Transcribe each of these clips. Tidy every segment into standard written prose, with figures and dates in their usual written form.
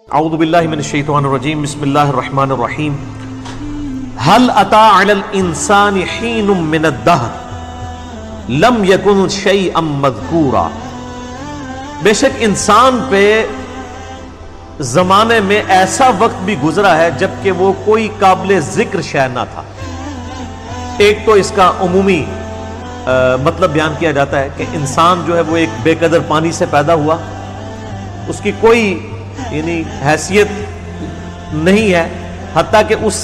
اعوذ باللہ من الشیطان الرجیم بسم اللہ الرحمن الرحیم هل اتى على الانسان حین من الدہر لم یکن شیئا مذکورا. بے شک انسان پہ زمانے میں ایسا وقت بھی گزرا ہے جبکہ وہ کوئی قابل ذکر شے نہ تھا. ایک تو اس کا عمومی مطلب بیان کیا جاتا ہے کہ انسان جو ہے وہ ایک بے قدر پانی سے پیدا ہوا, اس کی کوئی یعنی حیثیت نہیں ہے, حتیٰ کہ اس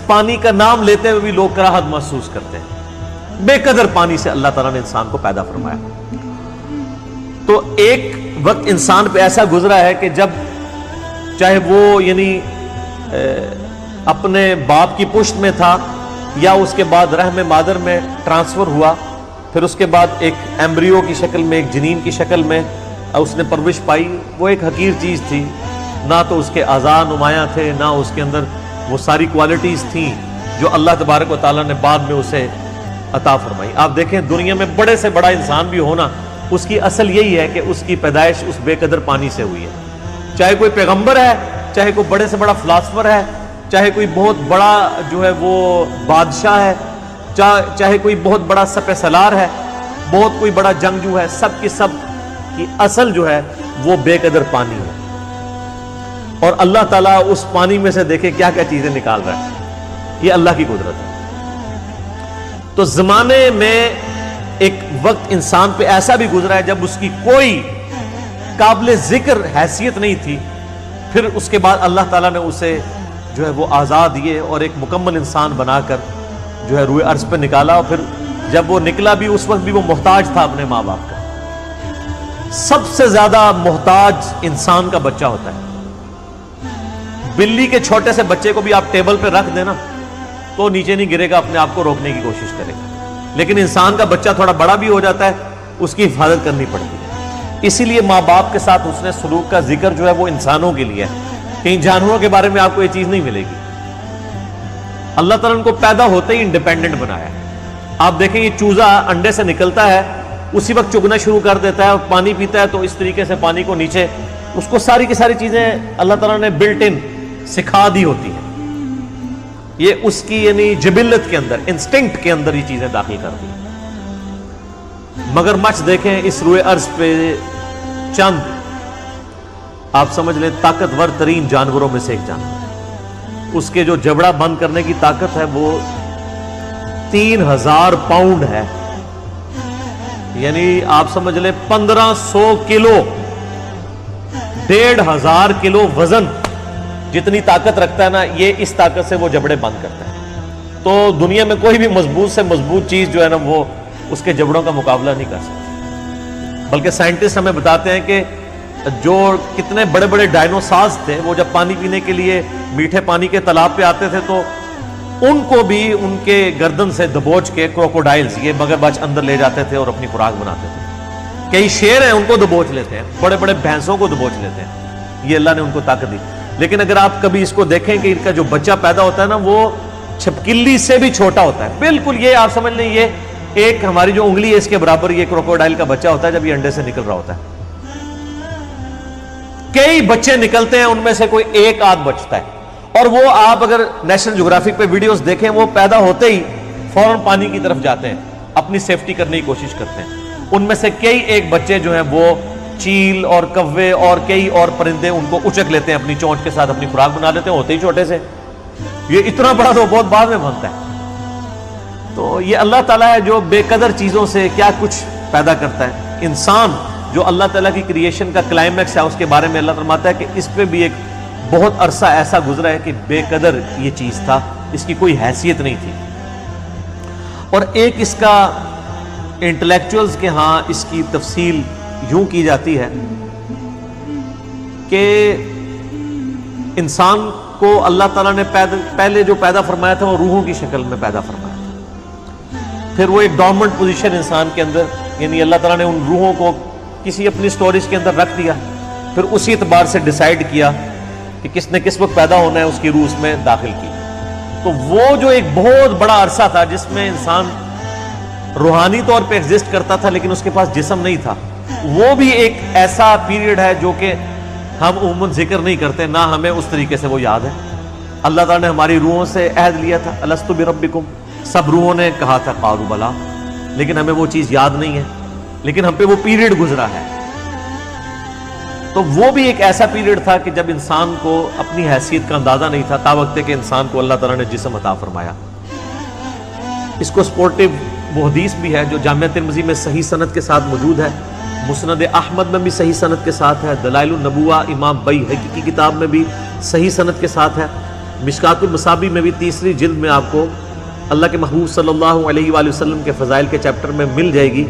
پانی کا نام لیتے ہوئے بھی لوگ کراہت محسوس کرتے ہیں. بے قدر پانی سے اللہ تعالیٰ نے انسان کو پیدا فرمایا. تو ایک وقت انسان پہ ایسا گزرا ہے کہ جب چاہے وہ یعنی اپنے باپ کی پشت میں تھا یا اس کے بعد رحم مادر میں ٹرانسفر ہوا, پھر اس کے بعد ایک ایمبریو کی شکل میں, ایک جنین کی شکل میں اس نے پرورش پائی. وہ ایک حقیر چیز تھی, نہ تو اس کے اعضاء نمایاں تھے, نہ اس کے اندر وہ ساری کوالٹیز تھیں جو اللہ تبارک و تعالیٰ نے بعد میں اسے عطا فرمائی. آپ دیکھیں دنیا میں بڑے سے بڑا انسان بھی ہونا, اس کی اصل یہی ہے کہ اس کی پیدائش اس بے قدر پانی سے ہوئی ہے. چاہے کوئی پیغمبر ہے, چاہے کوئی بڑے سے بڑا فلاسفر ہے, چاہے کوئی بہت بڑا جو ہے وہ بادشاہ ہے, چاہے کوئی بہت بڑا سپہ سالار ہے, بہت کوئی بڑا جنگجو ہے, سب کی اصل جو ہے وہ بے قدر پانی ہے. اور اللہ تعالیٰ اس پانی میں سے دیکھے کیا کیا چیزیں نکال رہا ہے. یہ اللہ کی قدرت ہے. تو زمانے میں ایک وقت انسان پہ ایسا بھی گزرا ہے جب اس کی کوئی قابل ذکر حیثیت نہیں تھی. پھر اس کے بعد اللہ تعالیٰ نے اسے جو ہے وہ آزاد دیے اور ایک مکمل انسان بنا کر جو ہے روئے ارض پہ نکالا. اور پھر جب وہ نکلا بھی اس وقت بھی وہ محتاج تھا اپنے ماں باپ کا. سب سے زیادہ محتاج انسان کا بچہ ہوتا ہے. بلی کے چھوٹے سے بچے کو بھی آپ ٹیبل پہ رکھ دینا تو نیچے نہیں گرے گا, اپنے آپ کو روکنے کی کوشش کرے گا. لیکن انسان کا بچہ تھوڑا بڑا بھی ہو جاتا ہے, اس کی حفاظت کرنی پڑتی ہے. اسی لیے ماں باپ کے ساتھ حسن سلوک کا ذکر جو ہے وہ انسانوں کے لیے ہے. کہیں جانوروں کے بارے میں آپ کو یہ چیز نہیں ملے گی. اللہ تعالیٰ نے کو پیدا ہوتے ہی انڈیپینڈنٹ بنایا ہے. آپ دیکھیں یہ چوزا انڈے سے نکلتا ہے, اسی وقت چگنا شروع کر دیتا ہے اور پانی پیتا ہے, تو اس طریقے سے پانی کو نیچے اس کو ساری کی ساری چیزیں اللہ تعالیٰ نے بلٹ ان سکھا دی ہوتی ہیں. یہ اس کی یعنی جبلت کے اندر, انسٹنکٹ کے اندر یہ چیزیں داخل کر دی. مگر مچھ دیکھیں اس روئے ارض پہ چند آپ سمجھ لیں طاقتور ترین جانوروں میں سے ایک جانور. اس کے جو جبڑا بند کرنے کی طاقت ہے وہ 3000 پاؤنڈ ہے. یعنی آپ سمجھ لیں 1500 کلو, 1500 کلو وزن جتنی طاقت رکھتا ہے نا, یہ اس طاقت سے وہ جبڑے بند کرتا ہے. تو دنیا میں کوئی بھی مضبوط سے مضبوط چیز جو ہے نا وہ اس کے جبڑوں کا مقابلہ نہیں کر سکتی. بلکہ سائنٹسٹ ہمیں بتاتے ہیں کہ جو کتنے بڑے بڑے ڈائنوسارز تھے وہ جب پانی پینے کے لیے میٹھے پانی کے تالاب پہ آتے تھے تو ان کو بھی ان کے گردن سے دبوچ کے کروکوڈائلز, یہ مگرمچھ اندر لے جاتے تھے اور اپنی خوراک بناتے تھے. کئی شیر ہیں ان کو دبوچ لیتے ہیں, بڑے بڑے بھینسوں کو دبوچ لیتے ہیں. یہ اللہ نے ان کو طاقت دی. لیکن اگر آپ کبھی اس کو دیکھیں کہ ان کا جو بچہ پیدا ہوتا ہے نا وہ چھپکلی سے بھی چھوٹا ہوتا ہے بالکل. یہ آپ سمجھ لیں یہ ایک ہماری جو انگلی ہے اس کے برابر یہ کروکوڈائل کا بچہ ہوتا ہے جب یہ انڈے سے نکل رہا ہوتا ہے. کئی بچے نکلتے ہیں, ان میں سے کوئی ایک آدھ بچتا ہے. اور وہ آپ اگر نیشنل جغرافک پہ ویڈیوز دیکھیں, وہ پیدا ہوتے ہی فوراً پانی کی طرف جاتے ہیں, اپنی سیفٹی کرنے کی کوشش کرتے ہیں. ان میں سے کئی ایک بچے جو ہیں وہ چیل اور کوے اور کئی اور پرندے ان کو اچک لیتے ہیں, اپنی چونچ کے ساتھ اپنی خوراک بنا لیتے ہیں ہوتے ہی چھوٹے سے. یہ اتنا بڑا تو بہت بعد میں بنتا ہے. تو یہ اللہ تعالیٰ ہے جو بے قدر چیزوں سے کیا کچھ پیدا کرتا ہے. انسان جو اللہ تعالیٰ کی کریشن کا کلائمیکس ہے, اس کے بارے میں اللہ فرماتا ہے کہ اس پہ بھی ایک بہت عرصہ ایسا گزرا ہے کہ بے قدر یہ چیز تھا, اس کی کوئی حیثیت نہیں تھی. اور ایک اس کا انٹلیکچوئلز کے ہاں اس کی تفصیل یوں کی جاتی ہے کہ انسان کو اللہ تعالیٰ نے پہلے جو پیدا فرمایا تھا وہ روحوں کی شکل میں پیدا فرمایا تھا. پھر وہ ایک ڈورمنٹ پوزیشن انسان کے اندر, یعنی اللہ تعالیٰ نے ان روحوں کو کسی اپنی سٹوریج کے اندر رکھ دیا. پھر اسی اعتبار سے ڈیسائیڈ کیا کہ کس نے کس وقت پیدا ہونا ہے, اس کی روح اس میں داخل کی. تو وہ جو ایک بہت بڑا عرصہ تھا جس میں انسان روحانی طور پہ ایگزسٹ کرتا تھا لیکن اس کے پاس جسم نہیں تھا, وہ بھی ایک ایسا پیریڈ ہے جو کہ ہم عموماً ذکر نہیں کرتے، نہ ہمیں اس طریقے سے وہ یاد ہے۔ اللہ تعالیٰ نے ہماری روحوں سے عہد لیا تھا، الست بربکم، سب روحوں نے کہا تھا قالوا بلا، لیکن ہمیں وہ چیز یاد نہیں ہے، لیکن ہم پہ وہ پیریڈ گزرا ہے۔ تو وہ بھی ایک ایسا پیریڈ تھا کہ جب انسان کو اپنی حیثیت کا اندازہ نہیں تھا، تاوقتے کہ انسان کو اللہ تعالیٰ نے جسم عطا فرمایا۔ اس کو سپورٹیو وہ حدیث بھی ہے جو جامعہ ترمذی میں صحیح سند کے ساتھ موجود ہے، مسند احمد میں بھی صحیح سند کے ساتھ ہے، دلائل النبوہ امام بیہقی کی کتاب میں بھی صحیح سند کے ساتھ ہے، مشکات المصابیح میں بھی تیسری جلد میں آپ کو اللہ کے محبوب صلی اللہ علیہ وآلہ وسلم کے فضائل کے چیپٹر میں مل جائے گی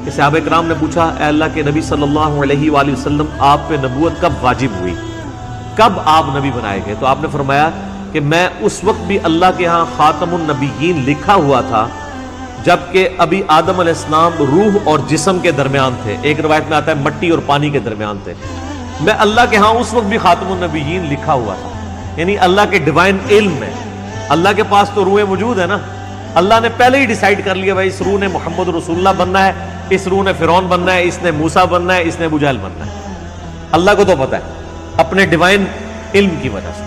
کہ صحابہ کرام نے پوچھا، اے اللہ کے نبی صلی اللہ علیہ وآلہ وسلم، آپ پہ نبوت کب واجب ہوئی، کب آپ نبی بنائے گئے؟ تو آپ نے فرمایا کہ میں اس وقت بھی اللہ کے ہاں خاتم النبیین لکھا ہوا تھا جبکہ ابھی آدم علیہ السلام روح اور جسم کے درمیان تھے، ایک روایت میں آتا ہے مٹی اور پانی کے درمیان تھے، میں اللہ کے ہاں اس وقت بھی خاتم النبیین لکھا ہوا تھا۔ یعنی اللہ کے ڈیوائن علم میں، اللہ کے پاس تو روحیں موجود ہے نا، اللہ نے پہلے ہی ڈیسائیڈ کر لیا بھائی اس روح نے محمد رسول اللہ بننا ہے، اس روح نے فرعون بننا ہے، اس نے موسیٰ بننا ہے، اس نے ابو جہل بننا ہے۔ اللہ کو تو پتہ ہے اپنے ڈیوائن علم کی وجہ سے۔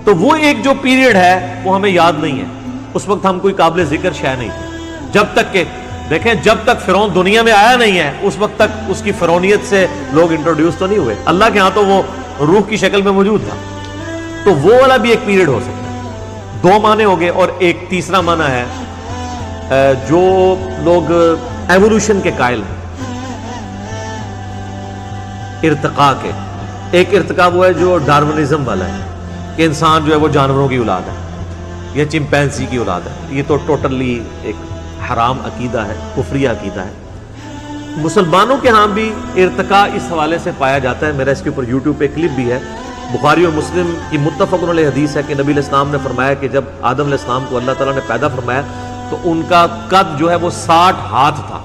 تو وہ ایک جو پیریڈ ہے وہ ہمیں یاد نہیں ہے، اس وقت ہم کوئی قابل ذکر شے نہیں تھے، جب تک کہ دیکھیں جب تک فرعون دنیا میں آیا نہیں ہے اس وقت تک اس کی فرعونیت سے لوگ انٹروڈیوس تو نہیں ہوئے، اللہ کے ہاں تو وہ روح کی شکل میں موجود تھا۔ تو وہ والا بھی ایک پیریڈ ہو سکتا ہے۔ دو معنی ہو گئے، اور ایک تیسرا معنی ہے جو لوگ ایوولوشن کے قائل ہیں، ارتقاء کے۔ ایک ارتقاء وہ ہے جو ڈارونزم والا ہے کہ انسان جو ہے وہ جانوروں کی اولاد ہے یا چمپینزی کی اولاد ہے، یہ تو ٹوٹلی ایک حرام عقیدہ ہے، کفری عقیدہ ہے۔ مسلمانوں کے ہاں بھی ارتقاء اس حوالے سے پایا جاتا ہے، میرا اس کے اوپر یوٹیوب پہ کلپ بھی ہے، بخاری اور مسلم کی متفق علیہ حدیث ہے کہ نبی علیہ السلام نے فرمایا کہ جب آدم علیہ السلام کو اللہ تعالیٰ نے پیدا فرمایا تو ان کا قد جو ہے وہ 60 ہاتھ تھا،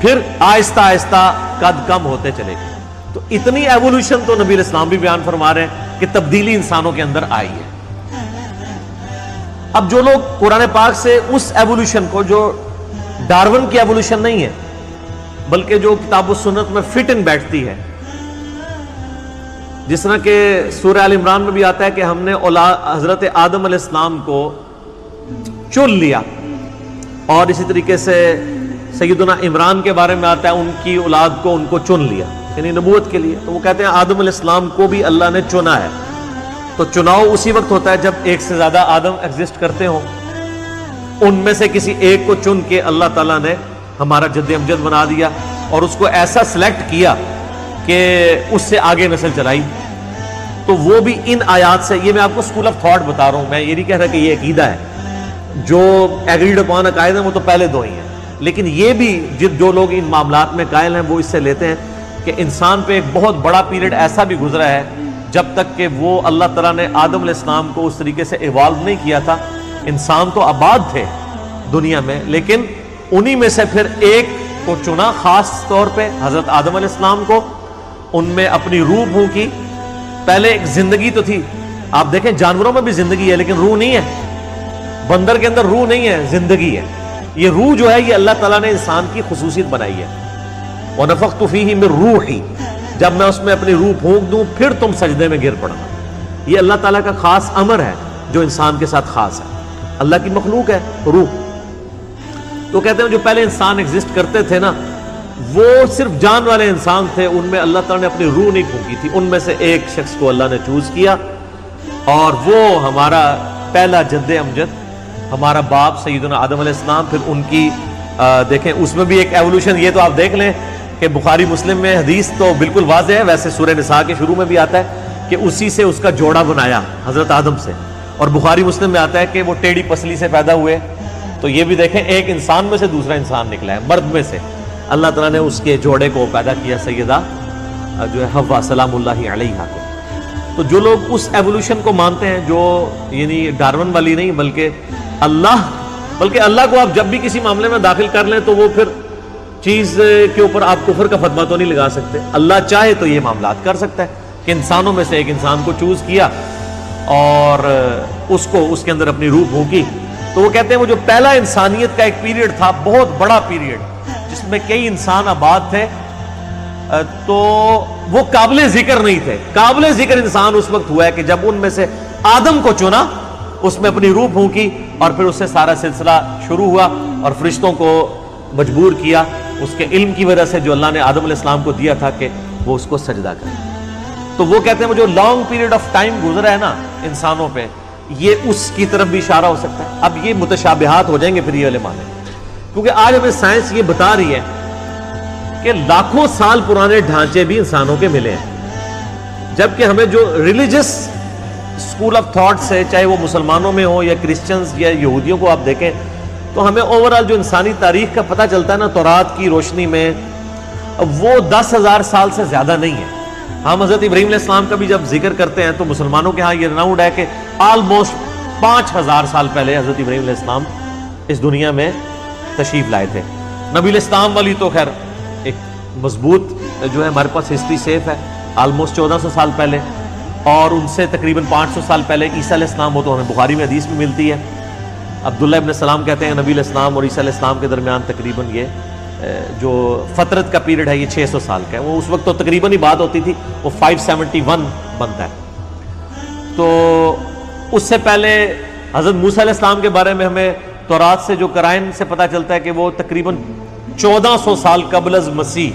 پھر آہستہ آہستہ قد کم ہوتے چلے گئے۔ تو اتنی ایوولوشن تو نبی علیہ السلام بھی بیان فرما رہے ہیں کہ تبدیلی انسانوں کے اندر آئی ہے۔ اب جو لوگ قرآن پاک سے اس ایوولوشن کو، جو ڈارون کی ایوولوشن نہیں ہے بلکہ جو کتاب و سنت میں فٹ ان بیٹھتی ہے، جس طرح کہ سورہ آل عمران میں بھی آتا ہے کہ ہم نے حضرت آدم علیہ السلام کو چن لیا، اور اسی طریقے سے سیدنا عمران کے بارے میں آتا ہے ان کی اولاد کو ان کو چن لیا، یعنی نبوت کے لیے۔ تو وہ کہتے ہیں آدم علیہ السلام کو بھی اللہ نے چنا ہے۔ تو چناؤ اسی وقت ہوتا ہے جب ایک سے زیادہ آدم ایگزسٹ کرتے ہوں، ان میں سے کسی ایک کو چن کے اللہ تعالیٰ نے ہمارا جد امجد بنا دیا اور اس کو ایسا سلیکٹ کیا کہ اس سے آگے نسل چلائی۔ تو وہ بھی ان آیات سے، یہ میں آپ کو اسکول آف تھاٹ بتا رہا ہوں، میں یہ نہیں کہہ رہا کہ یہ عقیدہ ہے، جو ایگریڈ اپون عقائد ہیں وہ تو پہلے دو ہی ہیں، لیکن یہ بھی جو لوگ ان معاملات میں قائل ہیں وہ اس سے لیتے ہیں کہ انسان پہ ایک بہت بڑا پیریڈ ایسا بھی گزرا ہے جب تک کہ وہ اللہ تعالیٰ نے آدم علیہ السلام کو اس طریقے سے ایوالو نہیں کیا تھا۔ انسان تو آباد تھے دنیا میں، لیکن انہی میں سے پھر ایک کو چنا خاص طور پہ، حضرت آدم علیہ السلام کو، ان میں اپنی روح پھونکی۔ پہلے ایک زندگی تو تھی، آپ دیکھیں جانوروں میں بھی زندگی ہے لیکن روح نہیں ہے، بندر کے اندر روح نہیں ہے، زندگی ہے۔ یہ روح جو ہے یہ اللہ تعالیٰ نے انسان کی خصوصیت بنائی ہے، وَنَفَخْتُ فِيهِ مِن رُوحِي، جب میں اس میں اپنی روح پھونک دوں پھر تم سجدے میں گر پڑنا۔ یہ اللہ تعالیٰ کا خاص امر ہے جو انسان کے ساتھ خاص ہے، اللہ کی مخلوق ہے روح۔ تو کہتے ہیں جو پہلے انسان ایگزسٹ کرتے تھے نا، وہ صرف جان والے انسان تھے، ان میں اللہ تعالیٰ نے اپنی روح نہیں پھونکی تھی، ان میں سے ایک شخص کو اللہ نے چوز کیا، اور وہ ہمارا پہلا جد امجد، ہمارا باپ سیدنا آدم علیہ السلام۔ پھر ان کی دیکھیں اس میں بھی ایک ایوولوشن، یہ تو آپ دیکھ لیں کہ بخاری مسلم میں حدیث تو بالکل واضح ہے، ویسے سورہ نساء کے شروع میں بھی آتا ہے کہ اسی سے اس کا جوڑا بنایا حضرت آدم سے، اور بخاری مسلم میں آتا ہے کہ وہ ٹیڑھی پسلی سے پیدا ہوئے۔ تو یہ بھی دیکھیں ایک انسان میں سے دوسرا انسان نکلا ہے، مرد میں سے اللہ تعالیٰ نے اس کے جوڑے کو پیدا کیا، سیدہ جو ہے حوا سلام اللہ علیہا کو۔ تو جو لوگ اس ایوولوشن کو مانتے ہیں، جو یعنی ڈارون والی نہیں بلکہ اللہ کو آپ جب بھی کسی معاملے میں داخل کر لیں تو وہ پھر چیز کے اوپر آپ کفر کا فتویٰ تو نہیں لگا سکتے۔ اللہ چاہے تو یہ معاملات کر سکتا ہے کہ انسانوں میں سے ایک انسان کو چوز کیا اور اس کو اس کے اندر اپنی روح پھونکی۔ تو وہ کہتے ہیں وہ جو پہلا انسانیت کا ایک پیریڈ تھا، بہت بڑا پیریڈ، جس میں کئی انسان آباد تھے، تو وہ قابل ذکر نہیں تھے. قابل ذکر انسان اس وقت ہوا ہے کہ جب ان میں سے آدم کو چنا, اس میں اپنی روح پھونکی, اور پھر اس سے سارا سلسلہ شروع ہوا, اور فرشتوں کو مجبور کیا اس کے علم کی وجہ سے جو اللہ نے آدم علیہ السلام کو دیا تھا کہ وہ اس کو سجدہ کرے. تو وہ کہتے ہیں وہ جو لانگ پیریڈ آف ٹائم گزرا ہے نا انسانوں پہ, یہ اس کی طرف بھی اشارہ ہو سکتا ہے. اب یہ متشابہات ہو جائیں گے پھر یہ والے معنی, کیونکہ آج ہمیں سائنس یہ بتا رہی ہے کہ لاکھوں سال پرانے ڈھانچے بھی انسانوں کے ملے ہیں, جبکہ ہمیں جو ریلیجس اسکول آف تھاٹ سے, چاہے وہ مسلمانوں میں ہو یا کرسچنز یا یہودیوں کو آپ دیکھیں, تو ہمیں اوورآل جو انسانی تاریخ کا پتہ چلتا ہے نا تورات کی روشنی میں, وہ 10,000 سال سے زیادہ نہیں ہے. ہم حضرت ابراہیم علیہ السلام کا بھی جب ذکر کرتے ہیں تو مسلمانوں کے ہاں یہ رناؤنڈ ہے کہ آلموسٹ 5,000 سال پہلے حضرت ابراہیم علیہ السلام اس دنیا میں تشریف لائے تھے. نبی علیہ السلام والی تو خیر ایک مضبوط جو ہے ہمارے پاس ہسٹری سیف ہے, آلموسٹ 1400 سال پہلے, اور ان سے تقریباً 500 سال پہلے عیسیٰ علیہ السلام, وہ تو ہمیں بخاری میں حدیث میں ملتی ہے. عبداللہ ابن السلام کہتے ہیں نبی علیہ السلام اور عیسیٰ علیہ السلام کے درمیان تقریباً یہ جو فترت کا پیریڈ ہے یہ 600 سال کا ہے. وہ اس وقت تو تقریباً ہی بات ہوتی تھی, وہ 571 بنتا ہے. تو اس سے پہلے حضرت موسیٰ علیہ السلام کے بارے میں ہمیں تورات سے جو قرائن سے پتہ چلتا ہے کہ وہ تقریباً 1400 سال قبل از مسیح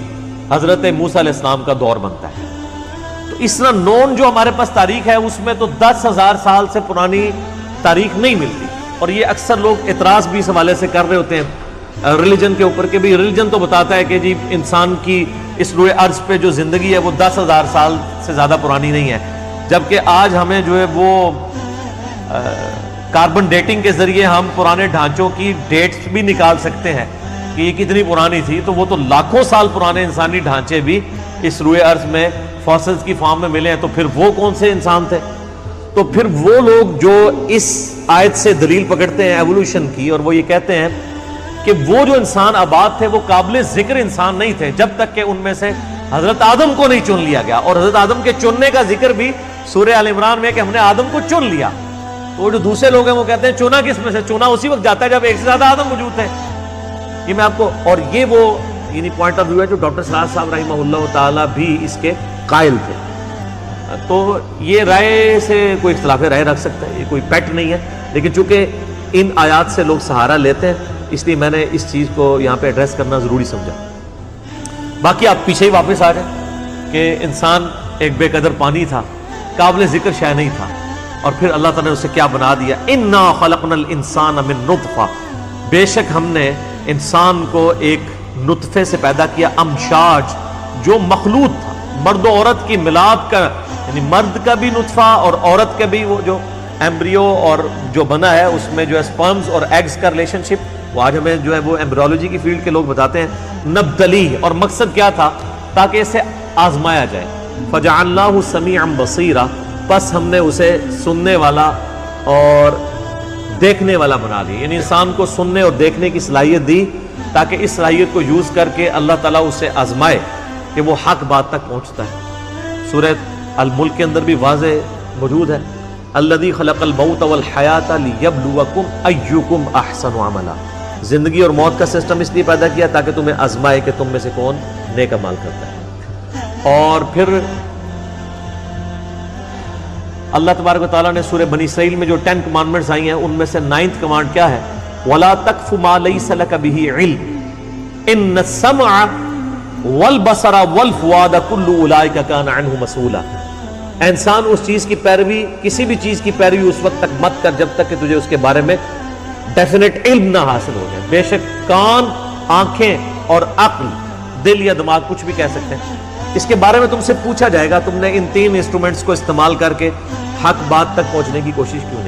حضرت موسیٰ علیہ السلام کا دور بنتا ہے. تو اس طرح نون جو ہمارے پاس تاریخ ہے اس میں تو 10,000 سال سے پرانی تاریخ نہیں ملتی, اور یہ اکثر لوگ اعتراض بھی اس حوالے سے کر رہے ہوتے ہیں ریلیجن کے اوپر کہ بھی ریلیجن تو بتاتا ہے کہ جی انسان کی اس روئے ارض پہ جو زندگی ہے وہ 10,000 سال سے زیادہ پرانی نہیں ہے, جبکہ آج ہمیں جو ہے وہ کاربن ڈیٹنگ کے ذریعے ہم پرانے ڈھانچوں کی ڈیٹس بھی نکال سکتے ہیں کہ یہ کتنی پرانی تھی. تو وہ تو لاکھوں سال پرانے انسانی ڈھانچے بھی اس روئے ارض میں فاسلز کی فارم میں ملے ہیں. تو پھر وہ کون سے انسان تھے؟ تو پھر وہ لوگ جو اس آیت سے دلیل پکڑتے ہیں ایوولوشن کی, اور وہ یہ کہتے ہیں کہ وہ جو انسان آباد تھے وہ قابل ذکر انسان نہیں تھے جب تک کہ ان میں سے حضرت آدم کو نہیں چن لیا گیا. اور حضرت آدم کے چننے کا ذکر بھی سورہ آل عمران میں کہ ہم نے آدم کو چن لیا. تو وہ جو دوسرے لوگ ہیں وہ کہتے ہیں چنا کس میں سے؟ چنا اسی وقت جاتا ہے جب ایک سے زیادہ آدم موجود تھے. یہ میں آپ کو, اور یہ وہ یعنی پوائنٹ آف ویو ہے جو ڈاکٹر سراج صاحب رحمہ اللہ تعالیٰ بھی اس کے قائل تھے. تو یہ رائے سے کوئی اختلاف رائے رکھ سکتا ہے, یہ کوئی پیٹ نہیں ہے, لیکن چونکہ ان آیات سے لوگ سہارا لیتے ہیں اس لیے میں نے اس چیز کو یہاں پہ ایڈریس کرنا ضروری سمجھا. باقی آپ پیچھے ہی واپس آ جائیں کہ انسان ایک بے قدر پانی تھا, قابل ذکر شے نہیں تھا, اور پھر اللہ تعالیٰ نے اسے کیا بنا دیا, انا خلقنا الانسان من نطفہ, بے شک ہم نے انسان کو ایک نطفے سے پیدا کیا, امشاج جو مخلوط تھا, مرد و عورت کی ملاپ کا, یعنی مرد کا بھی نطفہ اور عورت کا بھی وہ جو ایمبریو اور جو بنا ہے اس میں جو ہے سپرمز اور ایگز کا ریلیشن شپ, وہ آج ہمیں جو ہے وہ ایمبریولوجی کی فیلڈ کے لوگ بتاتے ہیں, نبتلی, اور مقصد کیا تھا تاکہ اسے آزمایا جائے. فجعلناہ سمیعا بصیرا, پس ہم نے اسے سننے والا اور دیکھنے والا بنا دیا, یعنی انسان کو سننے اور دیکھنے کی صلاحیت دی تاکہ اس صلاحیت کو یوز کر کے اللہ تعالیٰ اسے آزمائے کہ وہ حق بات تک پہنچتا ہے. سورہ الملک کے اندر بھی واضح موجود ہے, الذی خلق الموت والحیات لیبلوکم ایکم احسن عملا, زندگی اور موت کا سسٹم اس لیے پیدا کیا تاکہ تمہیں آزمائے کہ تم میں سے کون نیک عمل کرتا ہے. اور پھر اللہ تبارک و تعالیٰ نے سورہ بنی اسرائیل میں جو 10 کمانڈمنٹس آئی ہیں ان میں سے 9th کمانڈ کیا ہے, وَلَا تَقْفُ مَا لَيْسَ لَكَ بِهِ عِلْمٌ إِنَّ السَّمْعَ وَالْبَصَرَ وَالْفُؤَادَ كُلُّ أُولَٰئِكَ كَانَ عَنْهُ مَسْئُولًا. انسان اس چیز کی پیروی, کسی بھی چیز کی پیروی اس وقت تک مت کر جب تک کہ تجھے اس کے بارے میں ڈیفینیٹ علم نہ حاصل ہو جائے. بے شک کان, آنکھیں اور عقل, دل یا دماغ کچھ بھی کہہ سکتے ہیں, اس کے بارے میں تم سے پوچھا جائے گا تم نے ان 3 انسٹرومنٹس کو استعمال کر کے حق بات تک پہنچنے کی کوشش کیوں نہیں.